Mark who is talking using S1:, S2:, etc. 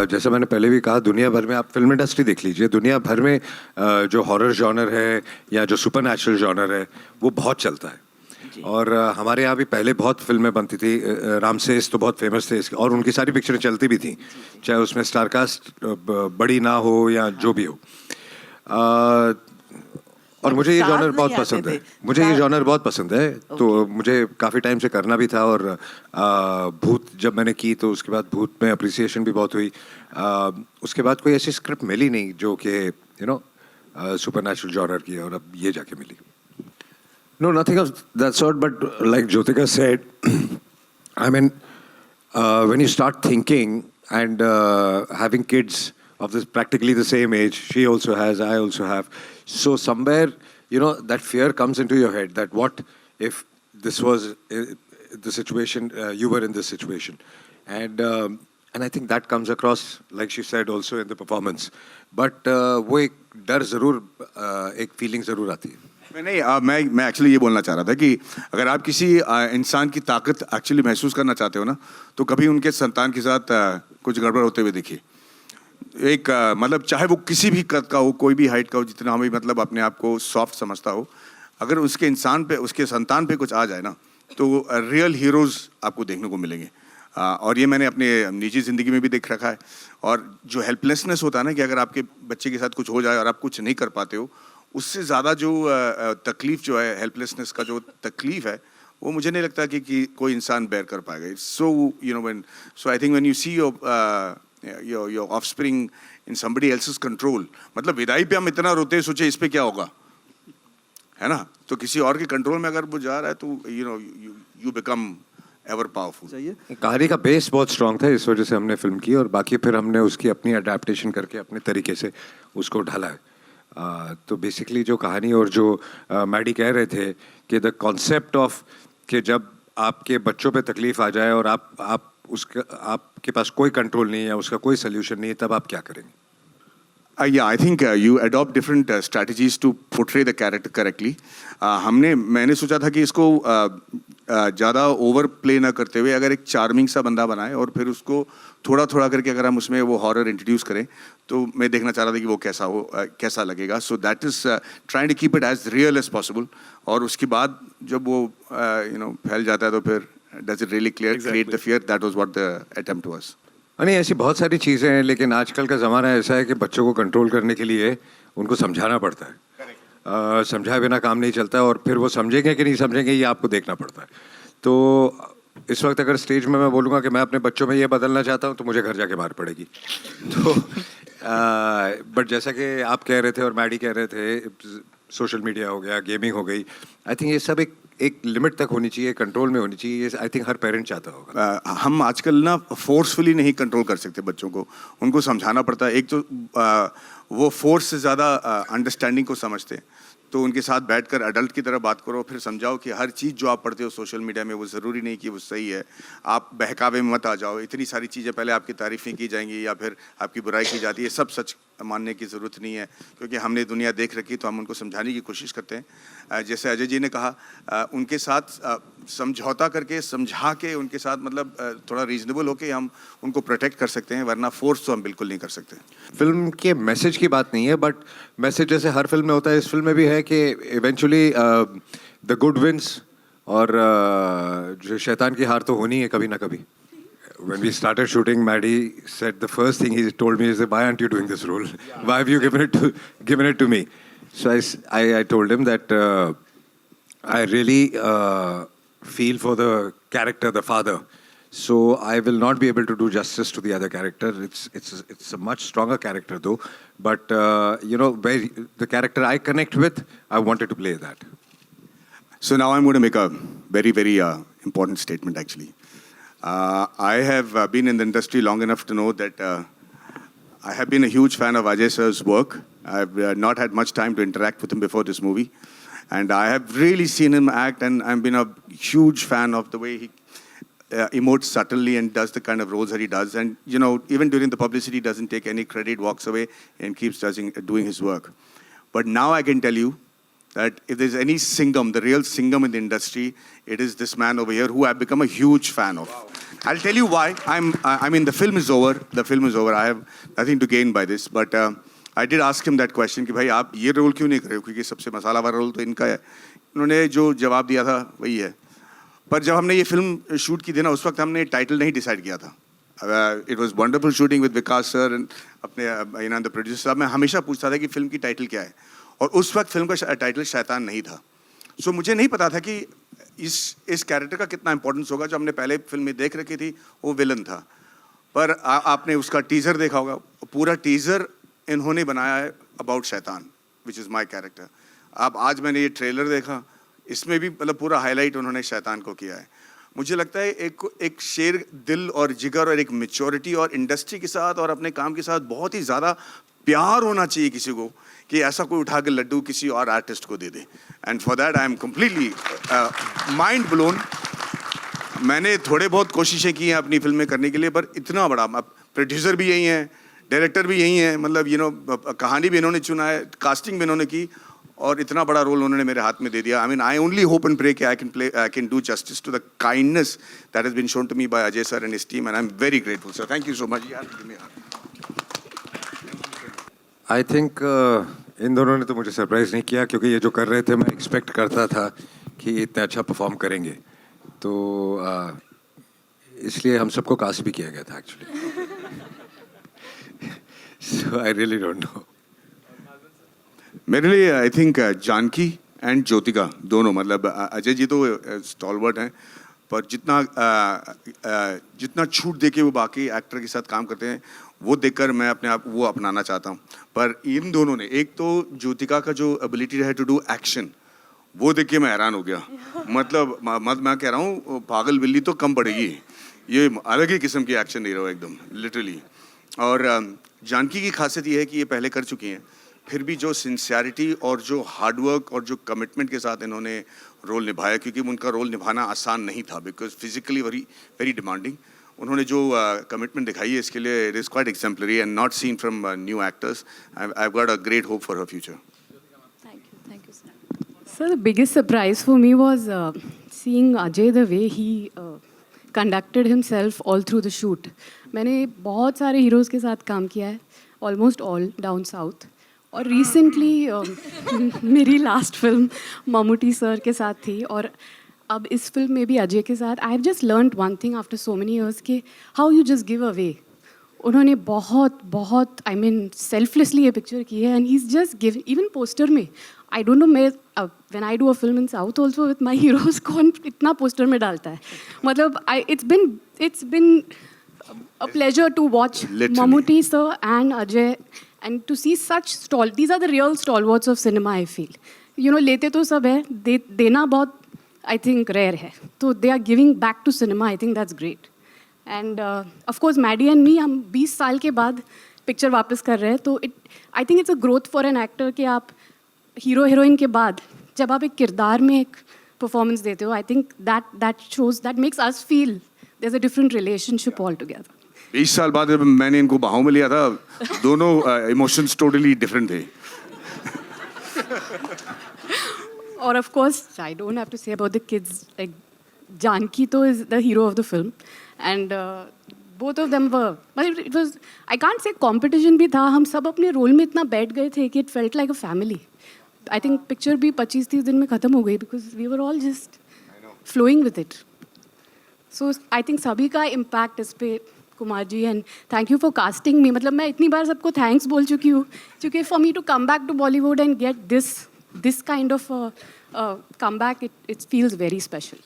S1: जैसे मैंने पहले भी कहा, दुनिया भर में आप फिल्म इंडस्ट्री देख लीजिए, दुनिया भर में जो हॉरर जॉनर है या जो सुपर नेचुरल जॉनर है वो बहुत चलता है। और हमारे यहाँ भी पहले बहुत फिल्में बनती थी। रामसेस तो बहुत फेमस थे और उनकी सारी पिक्चरें चलती भी थी, चाहे उसमें स्टारकास्ट बड़ी ना हो या जो भी हो। और मुझे ये जॉनर बहुत पसंद है, मुझे ये जॉनर बहुत पसंद है। तो मुझे काफ़ी टाइम से करना भी था। और भूत जब मैंने की तो उसके बाद भूत में अप्रिसिएशन भी बहुत हुई। उसके बाद कोई ऐसी स्क्रिप्ट मिली नहीं जो कि सुपर नेचुरल जॉनर की है, और अब ये जाके मिली। No, nothing of that sort, but like Jyotika said, I mean, when you start thinking and having kids of this practically the same age, she also has, I also have. So somewhere, that fear comes into your head that what if this was the situation, you were in this situation. And I think that comes across, like she said, also in the performance. But वो एक डर ज़रूर, एक feeling ज़रूर आती है।
S2: मैं actually ये बोलना चाह रहा था कि अगर आप किसी इंसान की ताकत एक्चुअली महसूस करना चाहते हो ना, तो कभी उनके संतान के साथ कुछ गड़बड़ होते हुए देखिए। एक मतलब चाहे वो किसी भी कद का हो, कोई भी हाइट का हो, जितना हमें मतलब अपने आप को सॉफ्ट समझता हो, अगर उसके इंसान पे, उसके संतान पे कुछ आ जाए ना, तो रियल हीरोज़ आपको देखने को मिलेंगे। और ये मैंने अपने निजी ज़िंदगी में भी देख रखा है। और जो हेल्पलेसनेस होता है ना, कि अगर आपके बच्चे के साथ कुछ हो जाए और आप कुछ नहीं कर पाते हो, उससे ज़्यादा जो तकलीफ़ जो है, हेल्पलेसनेस का जो तकलीफ़ है, वो मुझे नहीं लगता कि कोई इंसान बेयर कर पाएगा। It's so I think when you see your offspring in somebody else's control, मतलब विदाई पे हम इतना रोते हैं, सोचे इस पे क्या होगा, है ना? तो किसी और के कंट्रोल में अगर वो जा रहा है तो यू बिकम एवर पावरफुल।
S1: कहानी का बेस बहुत स्ट्रॉन्ग था, इस वजह से हमने फिल्म की, और बाकी फिर हमने उसकी अपनी अडेप्टेशन करके अपने तरीके से उसको ढाला है। तो बेसिकली जो कहानी और जो मैडी कह रहे थे कि द कॉन्सेप्ट ऑफ कि जब आपके बच्चों पे तकलीफ़ आ जाए और आपके पास कोई कंट्रोल नहीं है, उसका कोई सोल्यूशन नहीं है, तब आप क्या करेंगे?
S2: Yeah, I think you adopt different strategies to portray the character correctly. मैंने सोचा था कि इसको ज़्यादा ओवर प्ले ना करते हुए अगर एक चार्मिंग सा बंदा बनाए और फिर उसको थोड़ा थोड़ा करके अगर हम उसमें वो हॉरर इंट्रोड्यूस करें, तो मैं देखना चाह रहा था कि वो कैसा लगेगा। So that is trying to keep it as real as possible. और उसके बाद जब वो फैल जाता है तो फिर does it really create the fear? That was what the attempt was.
S1: नहीं, ऐसी बहुत सारी चीज़ें हैं, लेकिन आजकल का ज़माना ऐसा है कि बच्चों को कंट्रोल करने के लिए उनको समझाना पड़ता है। समझाए बिना काम नहीं चलता है, और फिर वो समझेंगे कि नहीं समझेंगे ये आपको देखना पड़ता है। तो इस वक्त अगर स्टेज में मैं बोलूँगा कि मैं अपने बच्चों में ये बदलना चाहता हूँ, तो मुझे घर जाके मार पड़ेगी। तो बट जैसा कि आप कह रहे थे और मैडी कह रहे थे, सोशल मीडिया हो गया, गेमिंग हो गई, आई थिंक ये सब एक लिमिट तक होनी चाहिए, कंट्रोल में होनी चाहिए। ये आई थिंक हर पेरेंट चाहता होगा।
S2: हम आजकल ना फोर्सफुली नहीं कंट्रोल कर सकते बच्चों को, उनको समझाना पड़ता है। एक तो वो फोर्स से ज़्यादा अंडरस्टैंडिंग को समझते हैं, तो उनके साथ बैठकर अडल्ट की तरह बात करो, फिर समझाओ कि हर चीज़ जो आप पढ़ते हो सोशल मीडिया में वो ज़रूरी नहीं कि वो सही है। आप बहकावे में मत आ जाओ। इतनी सारी चीज़ें पहले आपकी तारीफ़ें की जाएंगी या फिर आपकी बुराई की जाती है, सब सच मानने की ज़रूरत नहीं है, क्योंकि हमने दुनिया देख रखी, तो हम उनको समझाने की कोशिश करते हैं। जैसे अजय जी ने कहा, उनके साथ समझौता करके, समझा के उनके साथ, मतलब थोड़ा रीजनेबल होके हम उनको प्रोटेक्ट कर सकते हैं, वरना फोर्स तो हम बिल्कुल नहीं कर सकते।
S1: फिल्म के मैसेज की बात नहीं है, बट मैसेज जैसे हर फिल्म में होता है, इस फिल्म में भी है कि इवेंचुअली द गुड विंस, और जो शैतान की हार तो होनी है कभी ना कभी। When we started shooting, Maddie said the first thing he told me is, "Why aren't you doing this role? Why have you given it to me?" So I told him that I really feel for the character, the father. So I will not be able to do justice to the other character. It's a much stronger character though, but where the character I connect with, I wanted to play that.
S2: So now I'm going to make a very, very important statement actually. I have been in the industry long enough to know that I have been a huge fan of Ajay sir's work. I've not had much time to interact with him before this movie, and I have really seen him act, and I've been a huge fan of the way he emotes subtly and does the kind of roles that he does. And even during the publicity, he doesn't take any credit, walks away, and keeps doing his work. But now I can tell you that if there's any Singham, the real Singham in the industry, it is this man over here who I've become a huge fan of. Wow. I'll tell you why. I mean, the film is over. The film is over. I have nothing to gain by this. But I did ask him that question कि भाई आप ये role क्यों नहीं कर रहे हो, क्योंकि सबसे मसाला वाला रोल तो इनका है. उन्होंने जो जवाब दिया था वही है. पर जब हमने ये फिल्म शूट की थी ना, उस वक्त हमने टाइटल नहीं डिसाइड किया था. It was wonderful shooting with Vikas sir and अपने the producer साहब. मैं हमेशा पूछता था कि फिल्म की टाइटल क्या है, और उस वक्त फिल्म का टाइटल शैतान नहीं था. सो मुझे नहीं पता था कि इस कैरेक्टर का कितना इंपॉर्टेंस होगा. जो हमने पहले फिल्म में देख रखी थी वो विलन था, पर आपने उसका टीजर देखा होगा. पूरा टीजर इन्होंने बनाया है अबाउट शैतान, विच इज़ माई कैरेक्टर. अब आज मैंने ये ट्रेलर देखा, इसमें भी मतलब पूरा हाईलाइट उन्होंने शैतान को किया है. मुझे लगता है एक शेर दिल और जिगर और एक मेच्योरिटी और इंडस्ट्री के साथ और अपने काम के साथ बहुत ही ज़्यादा प्यार होना चाहिए किसी को, कि ऐसा कोई उठा के लड्डू किसी और आर्टिस्ट को दे दे. And for that I am completely mind blown. मैंने थोड़े बहुत कोशिशें की हैं अपनी फिल्म में करने के लिए, पर इतना बड़ा, प्रोड्यूसर भी यही हैं, डायरेक्टर भी यही हैं, मतलब कहानी भी इन्होंने चुना है, कास्टिंग भी इन्होंने की, और इतना बड़ा रोल उन्होंने मेरे हाथ में दे दिया. I mean, I only hope and pray कि I can do justice to the kindness that has been shown to me by Ajay sir and his team, and I am very grateful sir. Thank you so much.
S1: I think इन दोनों ने तो मुझे surprise नहीं किया, क्योंकि ये जो कर रहे थे मैं एक्सपेक्ट करता था कि इतना अच्छा परफॉर्म करेंगे, तो इसलिए हम सबको कास्ट भी किया गया था actually. So I really don't know.
S2: मेरे लिए I think Janaki and Jyotika दोनों, मतलब अजय जी तो स्टॉलवर्ट हैं, पर जितना छूट दे के वो बाकी एक्टर के साथ काम करते हैं, वो देखकर मैं अपने आप वो अपनाना चाहता हूँ. पर इन दोनों ने, एक तो ज्योतिका का जो एबिलिटी है टू डू एक्शन, वो देख के मैं हैरान हो गया. मतलब मैं कह रहा हूँ पागल बिल्ली तो कम पड़ेगी, ये अलग ही किस्म की एक्शन दे रहा हो एकदम लिटरली. और जानकी की खासियत ये है कि ये पहले कर चुकी हैं, फिर भी जो सिंसियरिटी और जो हार्डवर्क और जो कमिटमेंट के साथ इन्होंने रोल निभाया, क्योंकि उनका रोल निभाना आसान नहीं था, बिकॉज फिजिकली वेरी डिमांडिंग. उन्होंने जो कमिटमेंट दिखाई है, इसके लिए it is quite exemplary and not seen from new actors. I have got a great hope for her future.
S3: Thank you, sir. Sir, the biggest surprise for me was seeing Ajay the way he conducted himself all through the shoot. मैंने बहुत सारे heroes के साथ काम किया है, almost all down south, और recently मेरी लास्ट फिल्म ममूटी सर के साथ थी, और अब इस फिल्म में भी अजय के साथ. I have just learned one thing after so many years कि how you just give away. उन्होंने बहुत आई मीन सेल्फलेसली ये पिक्चर की है, and he is just give. Even poster में, आई डोंट नो, मैं when I do a film in south also with my heroes, कौन इतना पोस्टर में डालता है. मतलब it's been a pleasure to watch Mammootty sir and Ajay, and to see such these are the real stalwarts of cinema, I feel. You know, लेते तो सब है, देना बहुत I think rare है, तो they are giving back to cinema. I think that's great. And of course Maddie and me, हम 20 साल के बाद पिक्चर वापस कर रहे हैं, तो I think it's a growth for an actor कि आप हीरो हीरोइन के बाद जब आप एक किरदार में एक परफॉर्मेंस देते हो, I think that makes us feel there's a different relationship altogether.
S2: 20 साल बाद जब मैंने इनको बाहों में लिया था, दोनों इमोशंस टोटली डिफरेंट थे.
S3: Or of course, I don't have to say about the kids. Like Janki to is the hero of the film, and both of them were. But it was, I can't say competition भी था. हम सब अपने role में इतना बैठ गए थे कि it felt like a family. I think picture भी 25-30 दिन में खत्म हो गई because we were all just flowing with it. So I think सभी का impact इस पे Kumar ji, and thank you for casting me. मतलब मैं इतनी बार सबको thanks बोल चुकी हूँ, क्योंकि for me to come back to Bollywood and get this kind of comeback, it feels very special.